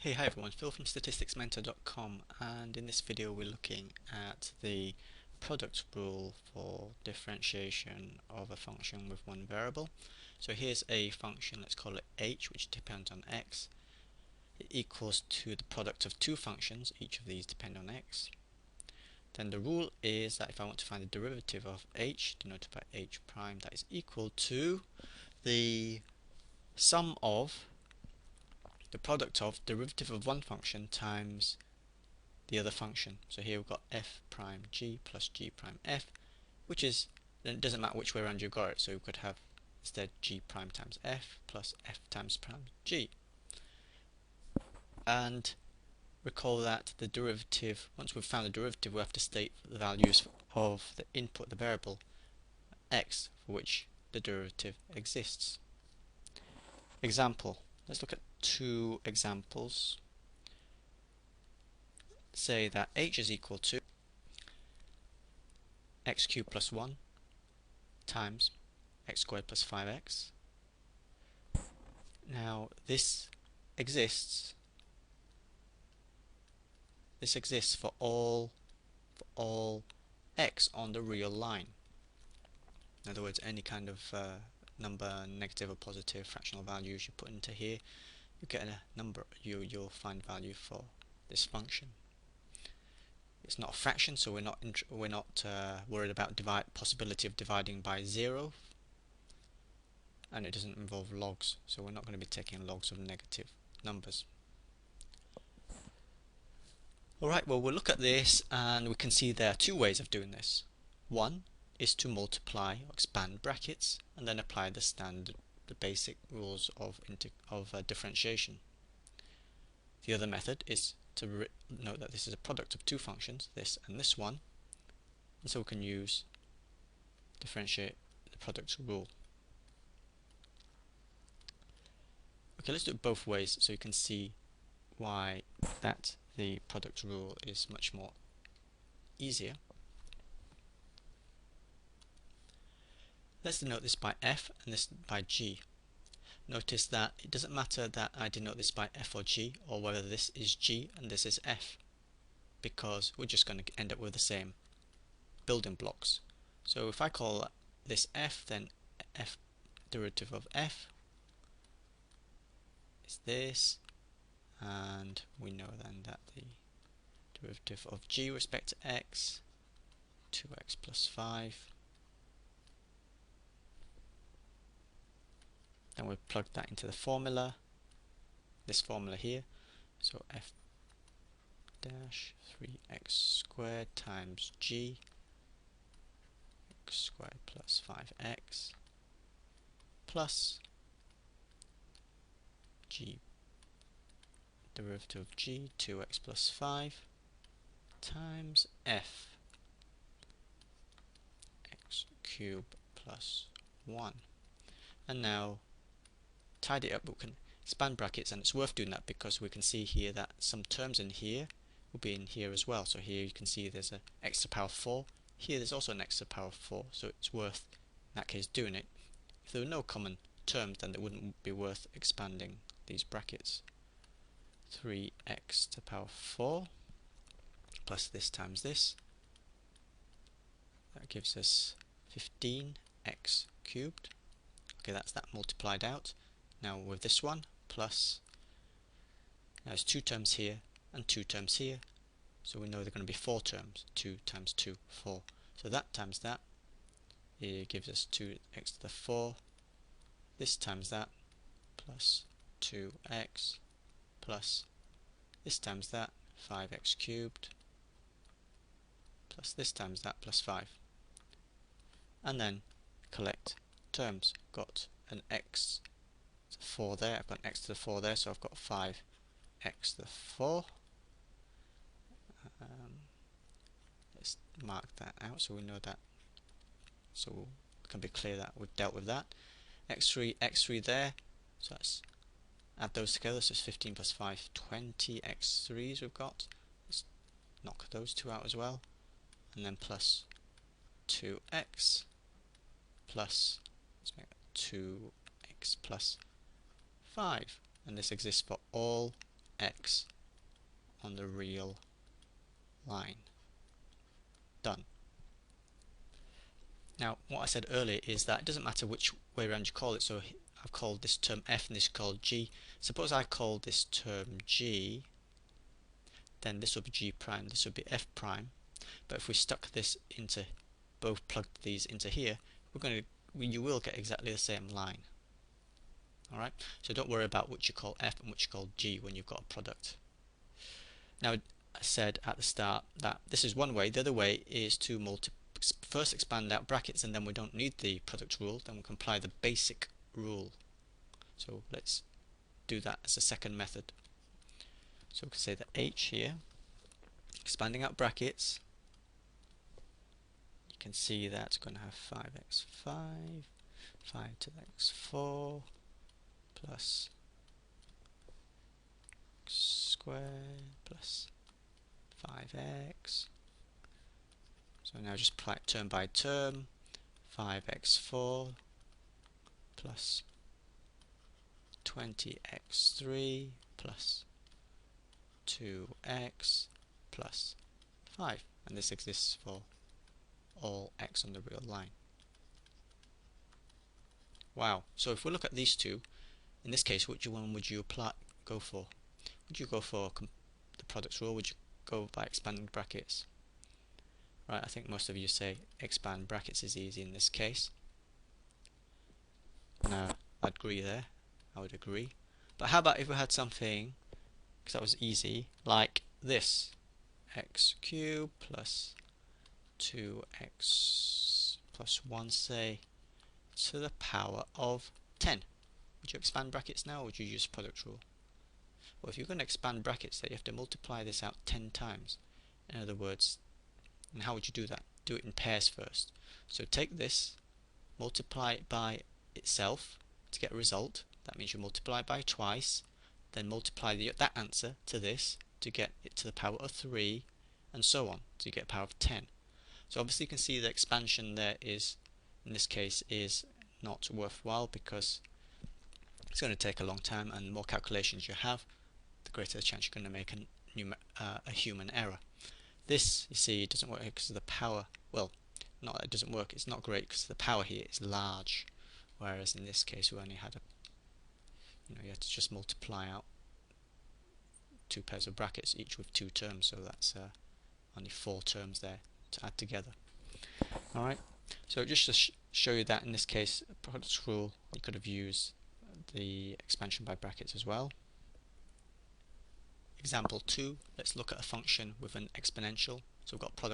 Hi everyone, Phil from statisticsmentor.com, and in this video we're looking at the product rule for differentiation of a function with one variable. So here's a function, let's call it h, which depends on x. It equals to the product of two functions, each of these depend on x. Then the rule is that if I want to find the derivative of h, denoted by h prime, that is equal to the sum of the product of derivative of one function times the other function. So here we've got f prime g plus g prime f, which is, then it doesn't matter which way around you got it, so we could have instead g prime times f plus f times prime g. And recall that the derivative, once we've found the derivative, we have to state the values of the input, the variable x, for which the derivative exists. Example. Let's look at two examples. Say that h is equal to x cubed plus 1 times x squared plus 5x. Now this exists for all x on the real line. In other words, any kind of number, negative or positive fractional values you put into here, you get a number, you'll find value for this function. It's not a fraction, so we're not worried about possibility of dividing by 0, and it doesn't involve logs, so we're not going to be taking logs of negative numbers. Alright, well, we'll look at this and we can see there are two ways of doing this. One is to multiply or expand brackets and then apply the basic rules of differentiation. The other method is to note that this is a product of two functions, this and this one, and so we can use differentiate the product rule. Okay, let's do it both ways so you can see why that the product rule is much more easier. Let's denote this by f and this by g. Notice that it doesn't matter that I denote this by f or g, or whether this is g and this is f, because we're just going to end up with the same building blocks. So if I call this f, then f derivative of f is this, and we know then that the derivative of g with respect to x, 2x plus 5. Then we plug that into the formula, this formula here, so f dash 3x squared times g x squared plus 5x plus g derivative of g 2x plus 5 times f x cubed plus 1. And now tidy it up, we can expand brackets, and it's worth doing that because we can see here that some terms in here will be in here as well. So here you can see there's an x to the power 4, here there's also an x to the power 4, so it's worth in that case doing it. If there were no common terms, then it wouldn't be worth expanding these brackets. 3x to the power 4 plus this times this, that gives us 15x cubed. Okay, that's that multiplied out. Now with this one plus, now there's two terms here and two terms here, so we know they're going to be 4 terms. 2 times 2, 4. So that times that, it gives us 2x to the 4. This times that plus 2x plus this times that, 5x cubed, plus this times that plus 5. And then collect terms. Got an x to the 4 there, I've got an x to the 4 there, so I've got 5x to the 4. Let's mark that out so we know that, so it can be clear that we've dealt with that. x3 there, so let's add those together, so it's 15 plus 5, 20 x3s we've got. Let's knock those two out as well, and then plus 2x plus, let's make it 2x plus 5, and this exists for all x on the real line. Done. Now, what I said earlier is that it doesn't matter which way around you call it. So I've called this term f and this is called g. Suppose I call this term g, then this would be g prime, this would be f prime. But if we stuck this into, both plugged these into here, you will get exactly the same line. Alright, so don't worry about which you call f and which you call g when you've got a product. Now, I said at the start that this is one way. The other way is to first expand out brackets, and then we don't need the product rule, then we can apply the basic rule. So let's do that as a second method. So we can say that h here, expanding out brackets, you can see that's going to have 5x5, 5 to the x4 plus x squared plus 5x. So now just apply it term by term. 5x4 plus 20x3 plus 2x plus 5, and this exists for all x on the real line. Wow, so if we look at these two, in this case, which one would you go for? Would you go for the product rule? Would you go by expanding brackets? Right, I think most of you say expand brackets is easy in this case. No, I'd agree there. I would agree. But how about if we had something, because that was easy, like this: x cubed plus 2x plus 1, say, to the power of 10. Would you expand brackets now, or would you use product rule? Well, if you're going to expand brackets, then you have to multiply this out 10 times. In other words, and how would you do that? Do it in pairs first. So take this, multiply it by itself to get a result. That means you multiply it by twice, then multiply that answer to this to get it to the power of 3, and so on, so you get a power of 10. So obviously you can see the expansion there is, in this case, is not worthwhile because it's going to take a long time, and the more calculations you have, the greater the chance you're going to make a human error. This, you see, it doesn't work because of the power. Well, not that it doesn't work, it's not great because the power here is large, whereas in this case we only had you had to just multiply out 2 pairs of brackets, each with 2 terms, so that's only 4 terms there to add together. Alright, so just to show you that in this case, product rule, you could have used the expansion by brackets as well. Example 2, let's look at a function with an exponential. So we've got product